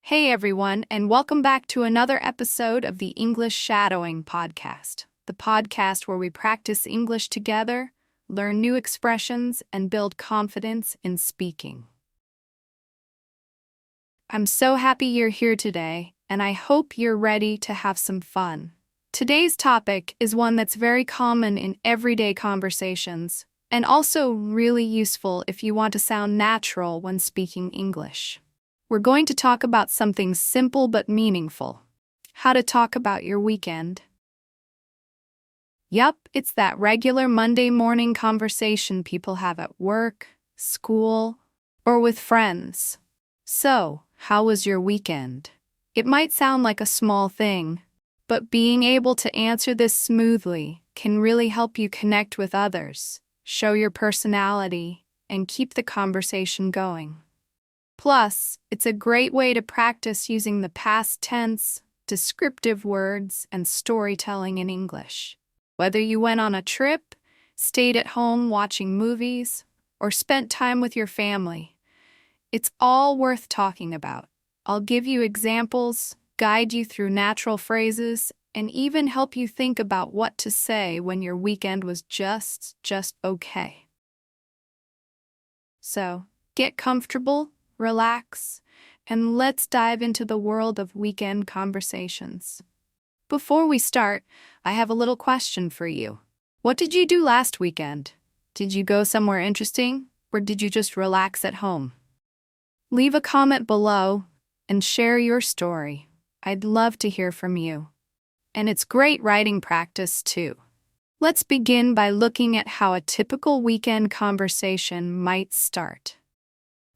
Hey everyone, and welcome back to another episode of the English Shadowing Podcast, the podcast where we practice English together, learn new expressions, and build confidence in speaking. I'm so happy you're here today, and I hope you're ready to have some fun. Today's topic is one that's very common in everyday conversations, and also really useful if you want to sound natural when speaking English. We're going to talk about something simple but meaningful. How to talk about your weekend. Yup, it's that regular Monday morning conversation people have at work, school, or with friends. So, how was your weekend? It might sound like a small thing, but being able to answer this smoothly can really help you connect with others, show your personality, and keep the conversation going. Plus, it's a great way to practice using the past tense, descriptive words, and storytelling in English. Whether you went on a trip, stayed at home watching movies, or spent time with your family, it's all worth talking about. I'll give you examples, guide you through natural phrases, and even help you think about what to say when your weekend was just okay. So, get comfortable, relax, and let's dive into the world of weekend conversations. Before we start, I have a little question for you. What did you do last weekend? Did you go somewhere interesting, or did you just relax at home? Leave a comment below and share your story. I'd love to hear from you. And it's great writing practice, too. Let's begin by looking at how a typical weekend conversation might start.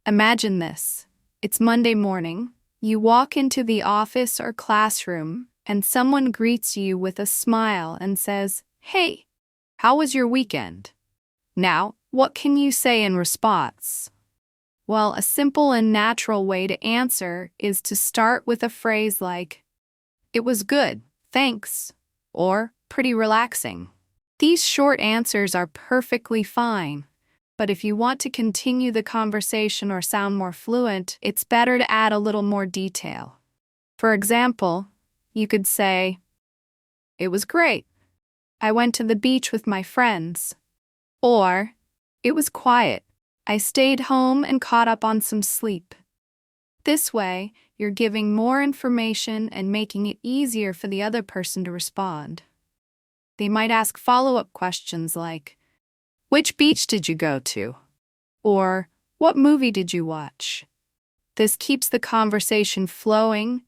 Imagine this. It's Monday morning. You walk into the office or classroom, and someone greets you with a smile and says, "Hey, how was your weekend?" Now, what can you say in response? Well, a simple and natural way to answer is to start with a phrase like, "It was good, thanks," or "pretty relaxing." These short answers are perfectly fine. But if you want to continue the conversation or sound more fluent, it's better to add a little more detail. For example, you could say, "It was great. I went to the beach with my friends." Or, "It was quiet. I stayed home and caught up on some sleep." This way, you're giving more information and making it easier for the other person to respond. They might ask follow-up questions like, "Which beach did you go to?" Or, "What movie did you watch?" This keeps the conversation flowing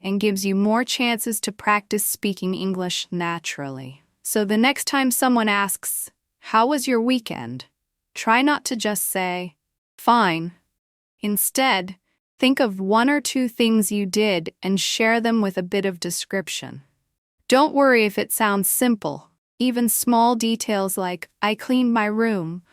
and gives you more chances to practice speaking English naturally. So the next time someone asks, "How was your weekend?" try not to just say, "Fine." Instead, think of one or two things you did and share them with a bit of description. Don't worry if it sounds simple. Even small details like, "I cleaned my room,"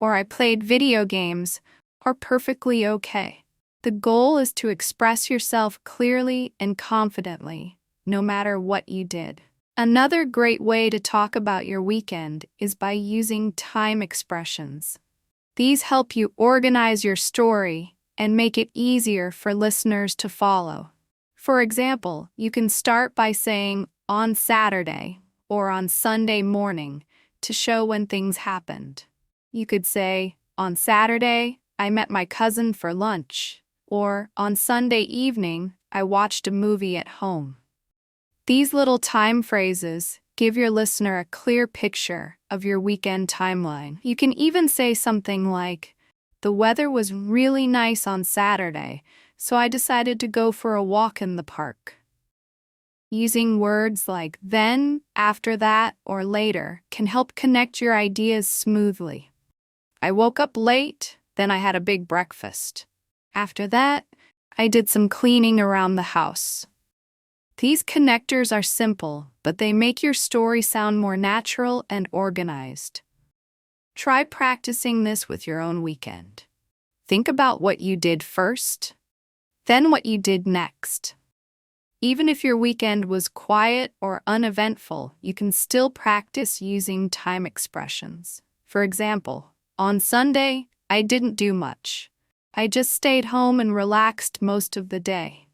or "I played video games," are perfectly okay. The goal is to express yourself clearly and confidently, no matter what you did. Another great way to talk about your weekend is by using time expressions. These help you organize your story and make it easier for listeners to follow. For example, you can start by saying, "on Saturday," or "on Sunday morning," to show when things happened. You could say, "On Saturday, I met my cousin for lunch," or "on Sunday evening, I watched a movie at home." These little time phrases give your listener a clear picture of your weekend timeline. You can even say something like, "The weather was really nice on Saturday, so I decided to go for a walk in the park." Using words like "then," "after that," or "later" can help connect your ideas smoothly. "I woke up late, then I had a big breakfast. After that, I did some cleaning around the house." These connectors are simple, but they make your story sound more natural and organized. Try practicing this with your own weekend. Think about what you did first, then what you did next. Even if your weekend was quiet or uneventful, you can still practice using time expressions. For example, "On Sunday, I didn't do much. I just stayed home and relaxed most of the day."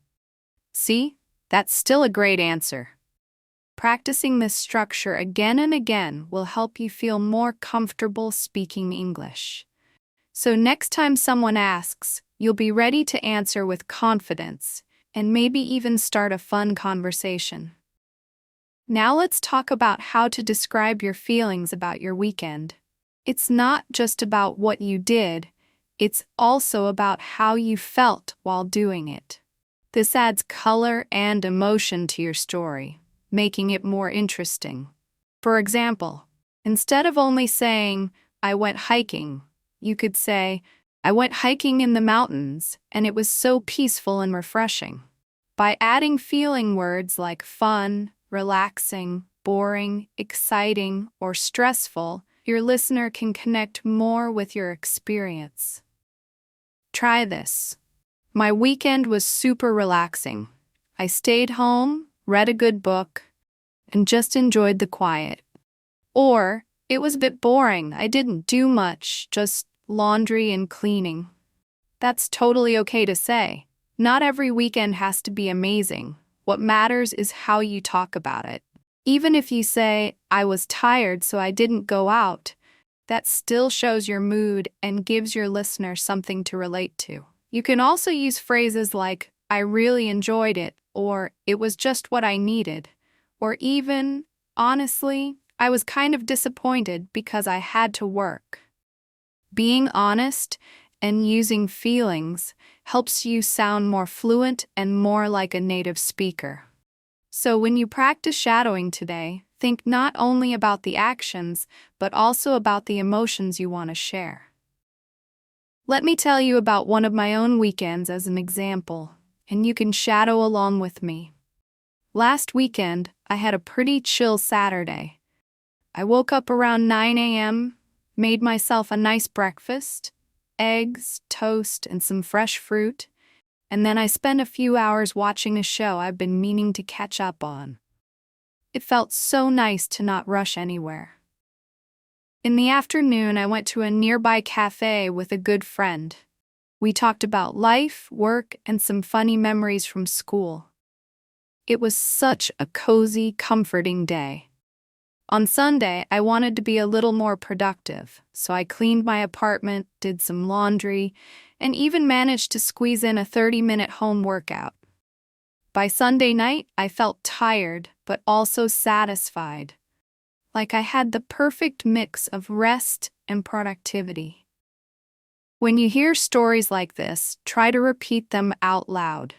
See, that's still a great answer. Practicing this structure again and again will help you feel more comfortable speaking English. So next time someone asks, you'll be ready to answer with confidence and maybe even start a fun conversation. Now let's talk about how to describe your feelings about your weekend. It's not just about what you did, it's also about how you felt while doing it. This adds color and emotion to your story, making it more interesting. For example, instead of only saying, "I went hiking," you could say, "I went hiking in the mountains, and it was so peaceful and refreshing." By adding feeling words like fun, relaxing, boring, exciting, or stressful, your listener can connect more with your experience. Try this. My weekend was super relaxing. I stayed home, read a good book, and just enjoyed the quiet. Or, it was a bit boring. I didn't do much, just laundry and cleaning. That's totally okay to say. Not every weekend has to be amazing. What matters is how you talk about it. Even if you say, "I was tired, so I didn't go out," that still shows your mood and gives your listener something to relate to. You can also use phrases like, "I really enjoyed it," or "it was just what I needed," or even, "Honestly, I was kind of disappointed because I had to work." Being honest and using feelings helps you sound more fluent and more like a native speaker. So when you practice shadowing today, think not only about the actions, but also about the emotions you want to share. Let me tell you about one of my own weekends as an example, and you can shadow along with me. Last weekend, I had a pretty chill Saturday. I woke up around 9 a.m., made myself a nice breakfast, eggs, toast, and some fresh fruit, and then I spent a few hours watching a show I've been meaning to catch up on. It felt so nice to not rush anywhere. In the afternoon, I went to a nearby cafe with a good friend. We talked about life, work, and some funny memories from school. It was such a cozy, comforting day. On Sunday, I wanted to be a little more productive, so I cleaned my apartment, did some laundry, and even managed to squeeze in a 30-minute home workout. By Sunday night, I felt tired, but also satisfied. Like I had the perfect mix of rest and productivity. When you hear stories like this, try to repeat them out loud.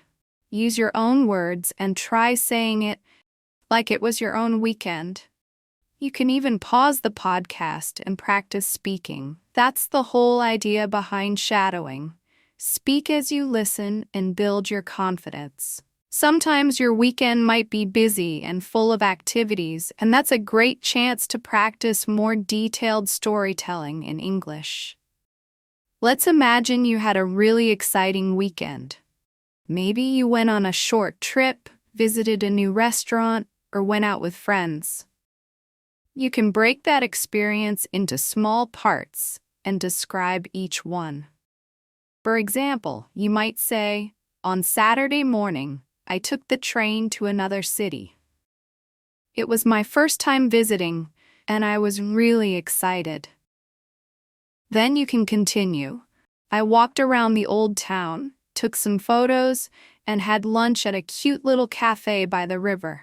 Use your own words and try saying it like it was your own weekend. You can even pause the podcast and practice speaking. That's the whole idea behind shadowing. Speak as you listen and build your confidence. Sometimes your weekend might be busy and full of activities, and that's a great chance to practice more detailed storytelling in English. Let's imagine you had a really exciting weekend. Maybe you went on a short trip, visited a new restaurant, or went out with friends. You can break that experience into small parts and describe each one. For example, you might say, "On Saturday morning, I took the train to another city. It was my first time visiting, and I was really excited." Then you can continue. "I walked around the old town, took some photos, and had lunch at a cute little cafe by the river."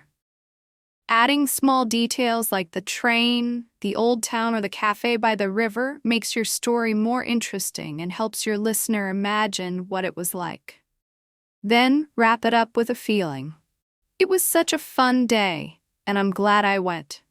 Adding small details like the train, the old town, or the cafe by the river makes your story more interesting and helps your listener imagine what it was like. Then wrap it up with a feeling. "It was such a fun day, and I'm glad I went."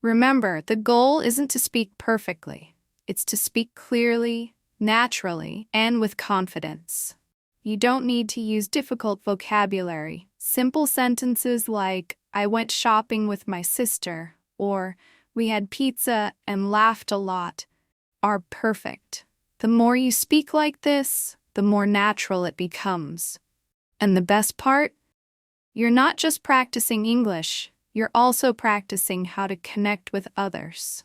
Remember, the goal isn't to speak perfectly. It's to speak clearly, naturally, and with confidence. You don't need to use difficult vocabulary. Simple sentences like, "I went shopping with my sister," or "we had pizza and laughed a lot," are perfect. The more you speak like this, the more natural it becomes. And the best part? You're not just practicing English, you're also practicing how to connect with others.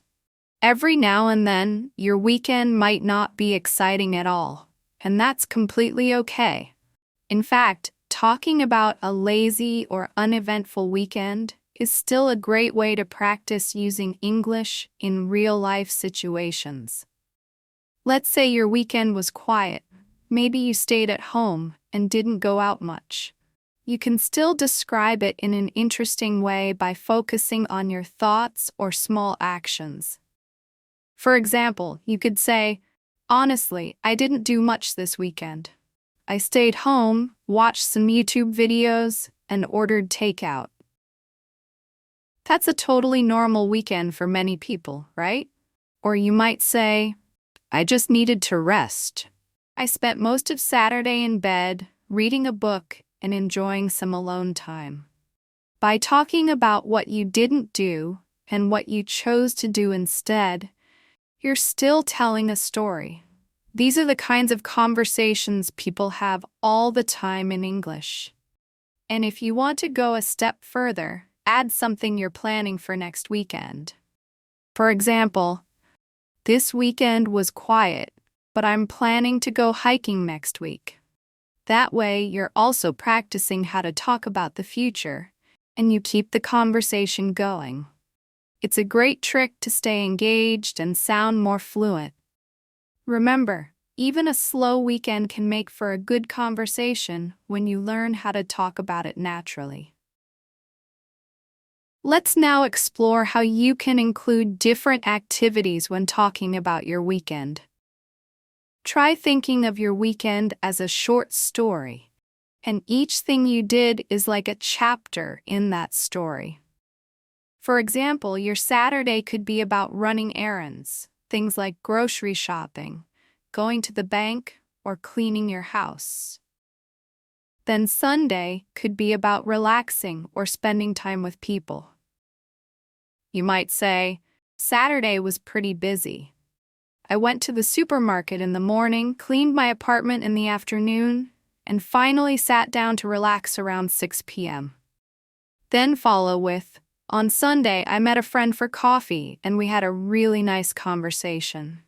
Every now and then, your weekend might not be exciting at all, and that's completely okay. In fact, talking about a lazy or uneventful weekend is still a great way to practice using English in real-life situations. Let's say your weekend was quiet. Maybe you stayed at home and didn't go out much. You can still describe it in an interesting way by focusing on your thoughts or small actions. For example, you could say, "Honestly, I didn't do much this weekend. I stayed home, watched some YouTube videos, and ordered takeout." That's a totally normal weekend for many people, right? Or you might say, "I just needed to rest. I spent most of Saturday in bed, reading a book, and enjoying some alone time." By talking about what you didn't do and what you chose to do instead, you're still telling a story. These are the kinds of conversations people have all the time in English. And if you want to go a step further, add something you're planning for next weekend. For example, "This weekend was quiet, but I'm planning to go hiking next week." That way, you're also practicing how to talk about the future, and you keep the conversation going. It's a great trick to stay engaged and sound more fluent. Remember, even a slow weekend can make for a good conversation when you learn how to talk about it naturally. Let's now explore how you can include different activities when talking about your weekend. Try thinking of your weekend as a short story, and each thing you did is like a chapter in that story. For example, your Saturday could be about running errands, things like grocery shopping, going to the bank, or cleaning your house. Then Sunday could be about relaxing or spending time with people. You might say, "Saturday was pretty busy. I went to the supermarket in the morning, cleaned my apartment in the afternoon, and finally sat down to relax around 6 p.m. Then follow with, "On Sunday, I met a friend for coffee and we had a really nice conversation."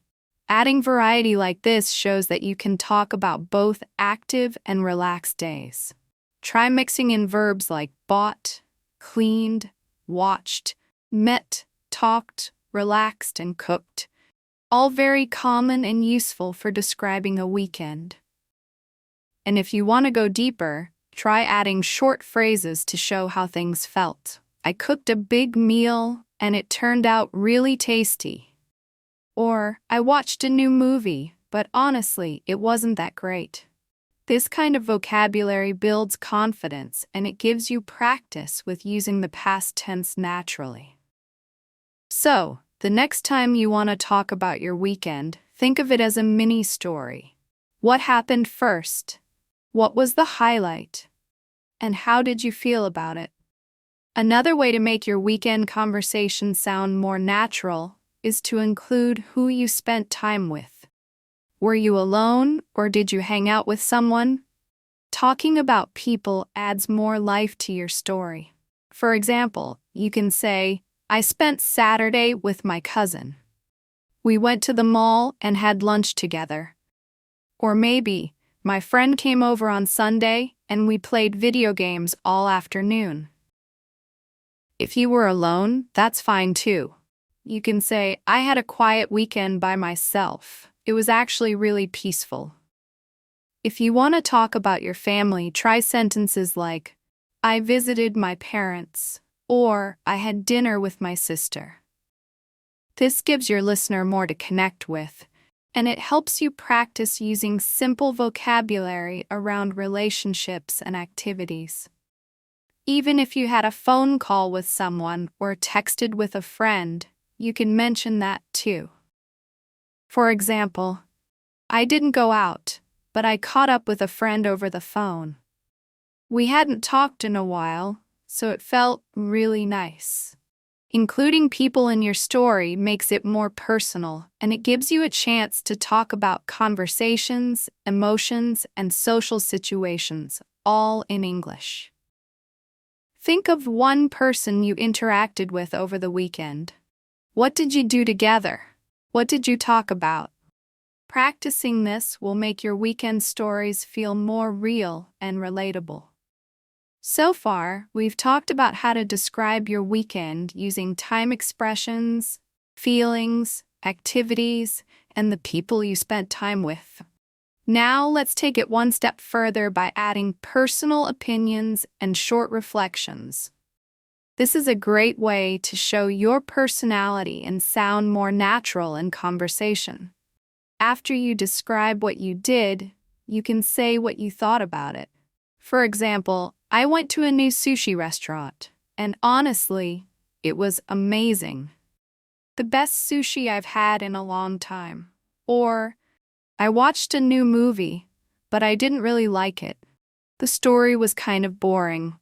Adding variety like this shows that you can talk about both active and relaxed days. Try mixing in verbs like bought, cleaned, watched, met, talked, relaxed, and cooked. All very common and useful for describing a weekend. And if you want to go deeper, try adding short phrases to show how things felt. "I cooked a big meal and it turned out really tasty." Or, "I watched a new movie, but honestly, it wasn't that great." This kind of vocabulary builds confidence and it gives you practice with using the past tense naturally. So, the next time you want to talk about your weekend, think of it as a mini story. What happened first? What was the highlight? And how did you feel about it? Another way to make your weekend conversation sound more natural is to include who you spent time with. Were you alone or did you hang out with someone? Talking about people adds more life to your story. For example, you can say, "I spent Saturday with my cousin. We went to the mall and had lunch together." Or maybe, "My friend came over on Sunday and we played video games all afternoon." If you were alone, that's fine too. You can say, "I had a quiet weekend by myself. It was actually really peaceful." If you want to talk about your family, try sentences like, "I visited my parents," or "I had dinner with my sister." This gives your listener more to connect with, and it helps you practice using simple vocabulary around relationships and activities. Even if you had a phone call with someone or texted with a friend, you can mention that too. For example, "I didn't go out, but I caught up with a friend over the phone. We hadn't talked in a while, so it felt really nice." Including people in your story makes it more personal, and it gives you a chance to talk about conversations, emotions, and social situations, all in English. Think of one person you interacted with over the weekend. What did you do together? What did you talk about? Practicing this will make your weekend stories feel more real and relatable. So far, we've talked about how to describe your weekend using time expressions, feelings, activities, and the people you spent time with. Now let's take it one step further by adding personal opinions and short reflections. This is a great way to show your personality and sound more natural in conversation. After you describe what you did, you can say what you thought about it. For example, I went to a new sushi restaurant, and honestly, it was amazing. The best sushi I've had in a long time. Or, I watched a new movie, but I didn't really like it. The story was kind of boring.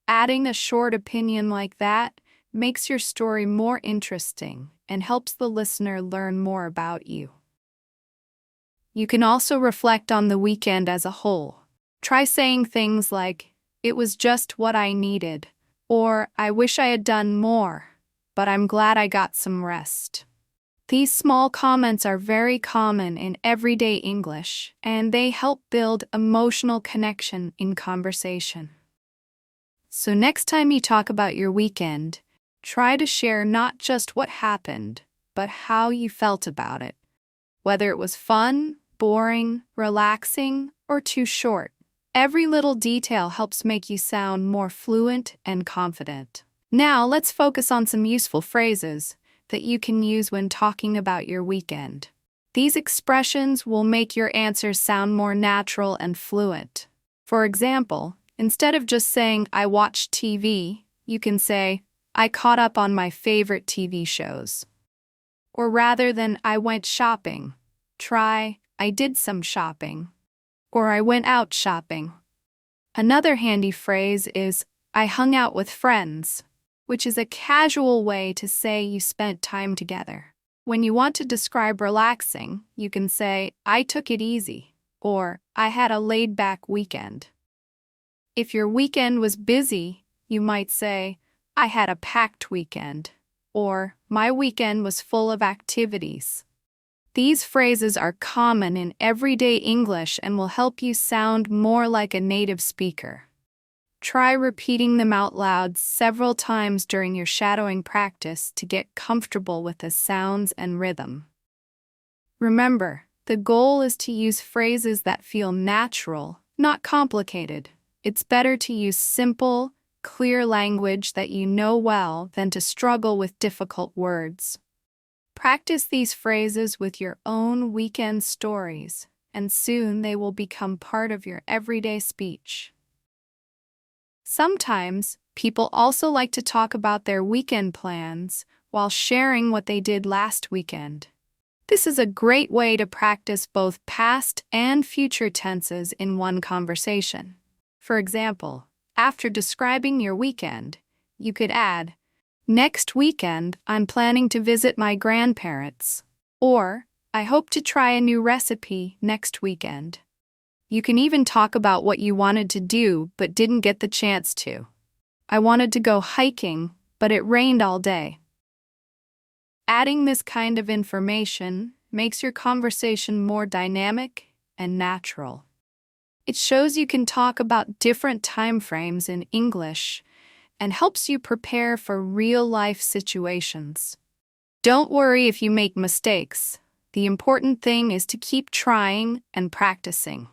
Adding a short opinion like that makes your story more interesting and helps the listener learn more about you. You can also reflect on the weekend as a whole. Try saying things like, "It was just what I needed," or "I wish I had done more, but I'm glad I got some rest." These small comments are very common in everyday English, and they help build emotional connection in conversation. So next time you talk about your weekend, try to share not just what happened, but how you felt about it. Whether it was fun, boring, relaxing, or too short. Every little detail helps make you sound more fluent and confident. Now let's focus on some useful phrases that you can use when talking about your weekend. These expressions will make your answers sound more natural and fluent. For example, instead of just saying, "I watched TV," you can say, "I caught up on my favorite TV shows." Or rather than "I went shopping," try, "I did some shopping," or "I went out shopping." Another handy phrase is, "I hung out with friends," which is a casual way to say you spent time together. When you want to describe relaxing, you can say, "I took it easy," or "I had a laid-back weekend." If your weekend was busy, you might say, "I had a packed weekend," or "My weekend was full of activities." These phrases are common in everyday English and will help you sound more like a native speaker. Try repeating them out loud several times during your shadowing practice to get comfortable with the sounds and rhythm. Remember, the goal is to use phrases that feel natural, not complicated. It's better to use simple, clear language that you know well than to struggle with difficult words. Practice these phrases with your own weekend stories, and soon they will become part of your everyday speech. Sometimes, people also like to talk about their weekend plans while sharing what they did last weekend. This is a great way to practice both past and future tenses in one conversation. For example, after describing your weekend, you could add, "Next weekend, I'm planning to visit my grandparents," or "I hope to try a new recipe next weekend." You can even talk about what you wanted to do but didn't get the chance to. "I wanted to go hiking, but it rained all day." Adding this kind of information makes your conversation more dynamic and natural. It shows you can talk about different time frames in English and helps you prepare for real-life situations. Don't worry if you make mistakes. The important thing is to keep trying and practicing.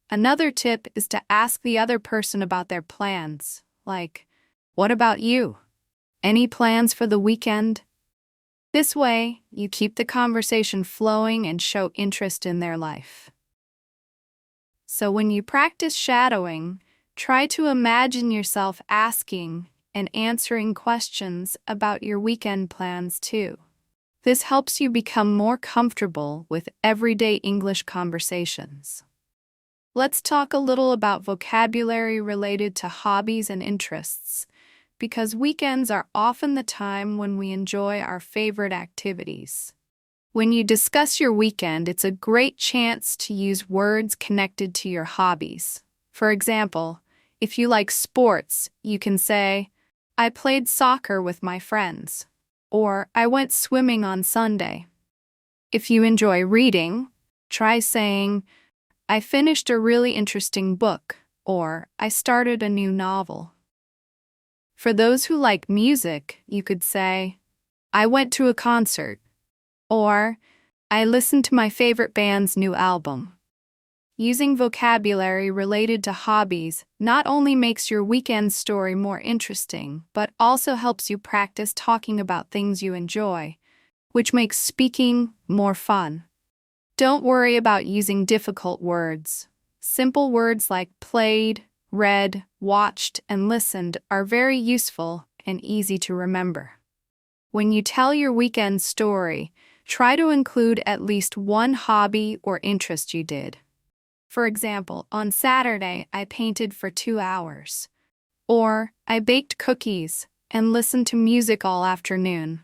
Another tip is to ask the other person about their plans, like, "What about you? Any plans for the weekend?" This way, you keep the conversation flowing and show interest in their life. So when you practice shadowing, try to imagine yourself asking and answering questions about your weekend plans too. This helps you become more comfortable with everyday English conversations. Let's talk a little about vocabulary related to hobbies and interests, because weekends are often the time when we enjoy our favorite activities. When you discuss your weekend, it's a great chance to use words connected to your hobbies. For example, if you like sports, you can say, "I played soccer with my friends," or "I went swimming on Sunday." If you enjoy reading, try saying, "I finished a really interesting book," or I started a new novel. For those who like music, you could say, I went to a concert, or I listened to my favorite band's new album. Using vocabulary related to hobbies not only makes your weekend story more interesting, but also helps you practice talking about things you enjoy, which makes speaking more fun. Don't worry about using difficult words. Simple words like played, read, watched, and listened are very useful and easy to remember. When you tell your weekend story, try to include at least one hobby or interest you did. For example, on Saturday, I painted for 2 hours. Or, I baked cookies and listened to music all afternoon.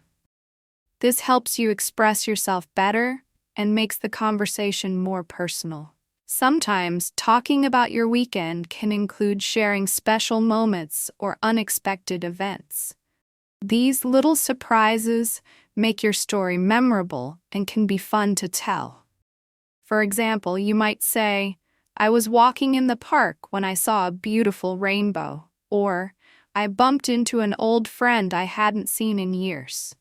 This helps you express yourself better and makes the conversation more personal. Sometimes, talking about your weekend can include sharing special moments or unexpected events. These little surprises make your story memorable and can be fun to tell. For example, you might say, I was walking in the park when I saw a beautiful rainbow, or I bumped into an old friend I hadn't seen in years.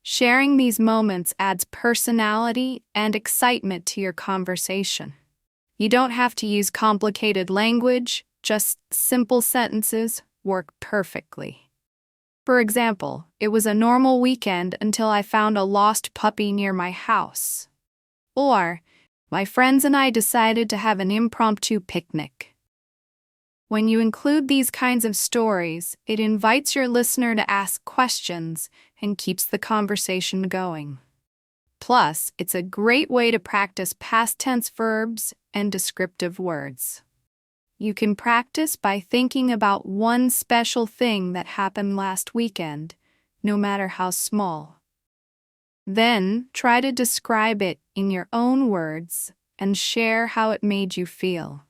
Sharing these moments adds personality and excitement to your conversation. You don't have to use complicated language, just simple sentences work perfectly. For example, it was a normal weekend until I found a lost puppy near my house. Or, my friends and I decided to have an impromptu picnic. When you include these kinds of stories, it invites your listener to ask questions and keeps the conversation going. Plus, it's a great way to practice past tense verbs and descriptive words. You can practice by thinking about one special thing that happened last weekend, no matter how small. Then, try to describe it in your own words and share how it made you feel.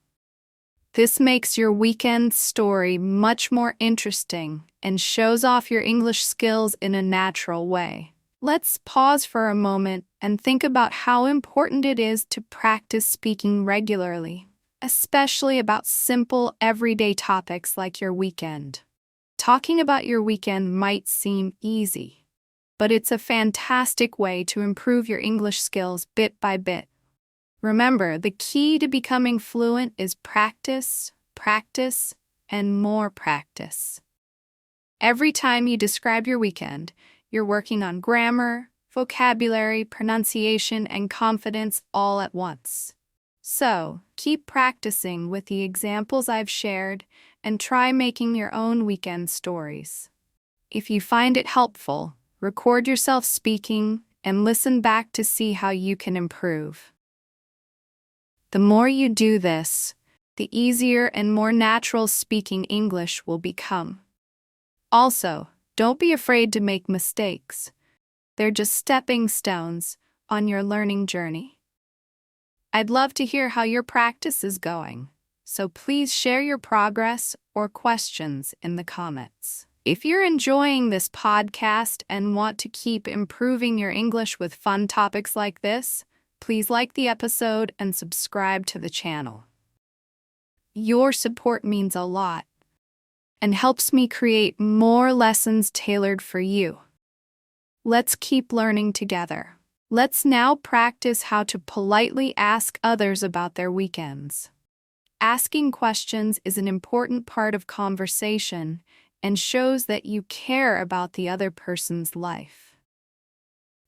This makes your weekend story much more interesting and shows off your English skills in a natural way. Let's pause for a moment and think about how important it is to practice speaking regularly, especially about simple, everyday topics like your weekend. Talking about your weekend might seem easy, but it's a fantastic way to improve your English skills bit by bit. Remember, the key to becoming fluent is practice, practice, and more practice. Every time you describe your weekend, you're working on grammar, vocabulary, pronunciation, and confidence all at once. So, keep practicing with the examples I've shared and try making your own weekend stories. If you find it helpful, record yourself speaking and listen back to see how you can improve. The more you do this, the easier and more natural speaking English will become. Also, don't be afraid to make mistakes. They're just stepping stones on your learning journey. I'd love to hear how your practice is going, so please share your progress or questions in the comments. If you're enjoying this podcast and want to keep improving your English with fun topics like this, please like the episode and subscribe to the channel. Your support means a lot and helps me create more lessons tailored for you. Let's keep learning together. Let's now practice how to politely ask others about their weekends. Asking questions is an important part of conversation and shows that you care about the other person's life.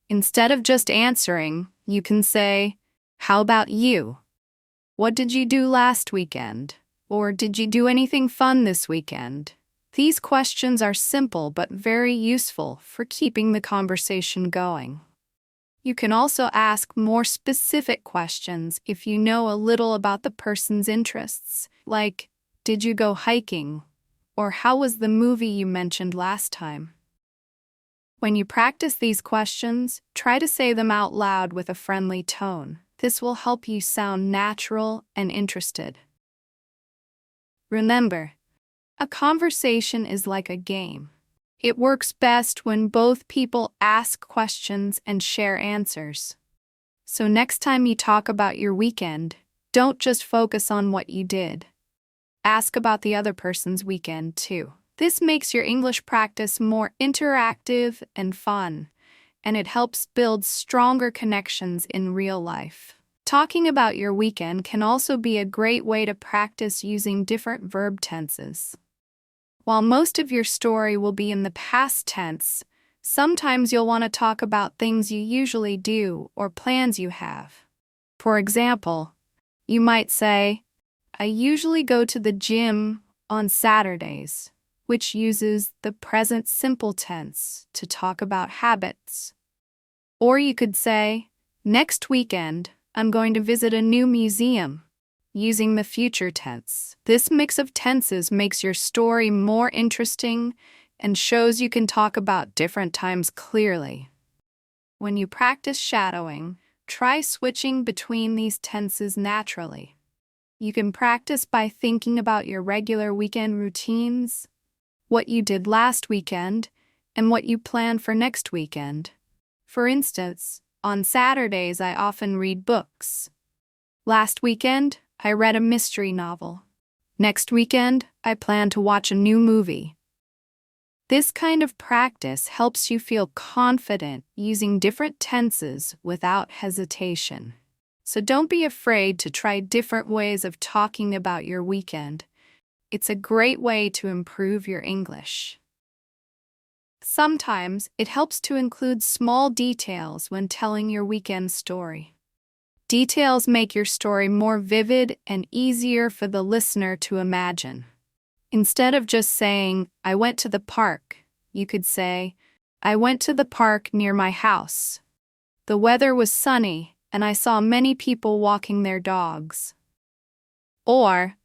Instead of just answering, you can say, "How about you? What did you do last weekend?" Or "Did you do anything fun this weekend?" These questions are simple but very useful for keeping the conversation going. You can also ask more specific questions if you know a little about the person's interests, like, "Did you go hiking?" or "How was the movie you mentioned last time?" When you practice these questions, try to say them out loud with a friendly tone. This will help you sound natural and interested. Remember, a conversation is like a game. It works best when both people ask questions and share answers. So next time you talk about your weekend, don't just focus on what you did. Ask about the other person's weekend, too. This makes your English practice more interactive and fun, and it helps build stronger connections in real life. Talking about your weekend can also be a great way to practice using different verb tenses. While most of your story will be in the past tense, sometimes you'll want to talk about things you usually do or plans you have. For example, you might say, I usually go to the gym on Saturdays, which uses the present simple tense to talk about habits. Or you could say, next weekend, I'm going to visit a new museum, using the future tense. This mix of tenses makes your story more interesting and shows you can talk about different times clearly. When you practice shadowing, try switching between these tenses naturally. You can practice by thinking about your regular weekend routines, what you did last weekend, and what you plan for next weekend. For instance, on Saturdays I often read books. Last weekend, I read a mystery novel. Next weekend, I plan to watch a new movie. This kind of practice helps you feel confident using different tenses without hesitation. So don't be afraid to try different ways of talking about your weekend. It's a great way to improve your English. Sometimes it helps to include small details when telling your weekend story. Details make your story more vivid and easier for the listener to imagine. Instead of just saying, I went to the park, you could say, I went to the park near my house. The weather was sunny, and I saw many people walking their dogs. Or,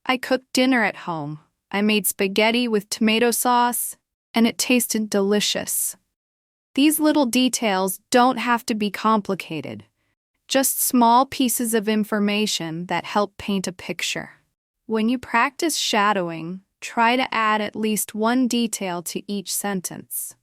I cooked dinner at home. I made spaghetti with tomato sauce, and it tasted delicious. These little details don't have to be complicated. Just small pieces of information that help paint a picture. When you practice shadowing, try to add at least one detail to each sentence.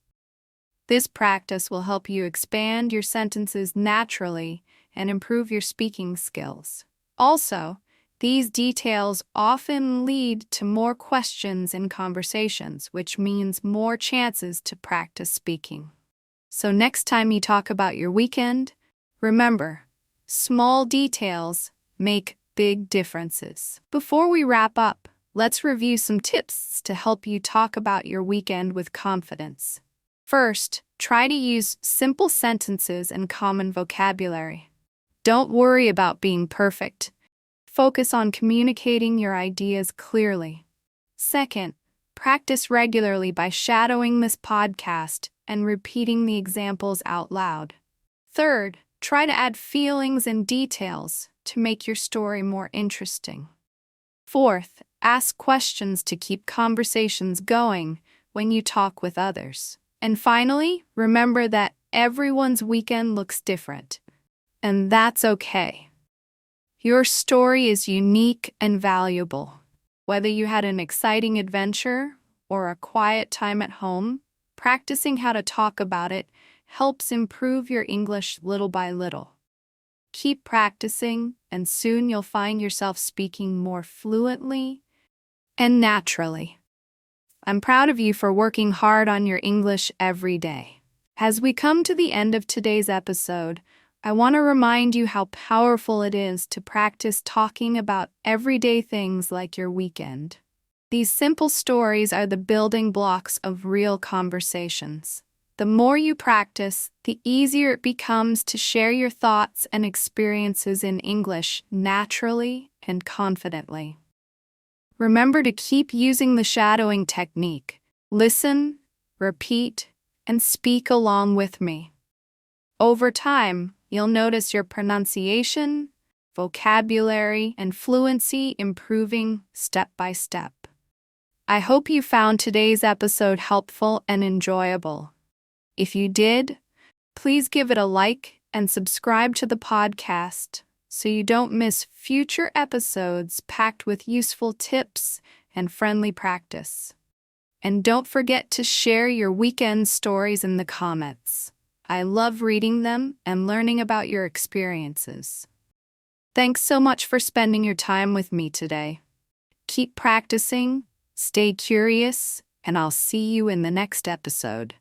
This practice will help you expand your sentences naturally and improve your speaking skills. Also, these details often lead to more questions in conversations, which means more chances to practice speaking. So next time you talk about your weekend, remember, small details make big differences. Before we wrap up, let's review some tips to help you talk about your weekend with confidence. First, try to use simple sentences and common vocabulary. Don't worry about being perfect. Focus on communicating your ideas clearly. Second, practice regularly by shadowing this podcast and repeating the examples out loud. Third, try to add feelings and details to make your story more interesting. Fourth, ask questions to keep conversations going when you talk with others. And finally, remember that everyone's weekend looks different, and that's okay. Your story is unique and valuable. Whether you had an exciting adventure or a quiet time at home, practicing how to talk about it helps improve your English little by little. Keep practicing, and soon you'll find yourself speaking more fluently and naturally. I'm proud of you for working hard on your English every day. As we come to the end of today's episode, I want to remind you how powerful it is to practice talking about everyday things like your weekend. These simple stories are the building blocks of real conversations. The more you practice, the easier it becomes to share your thoughts and experiences in English naturally and confidently. Remember to keep using the shadowing technique. Listen, repeat, and speak along with me. Over time, you'll notice your pronunciation, vocabulary, and fluency improving step by step. I hope you found today's episode helpful and enjoyable. If you did, please give it a like and subscribe to the podcast so you don't miss future episodes packed with useful tips and friendly practice. And don't forget to share your weekend stories in the comments. I love reading them and learning about your experiences. Thanks so much for spending your time with me today. Keep practicing, stay curious, and I'll see you in the next episode.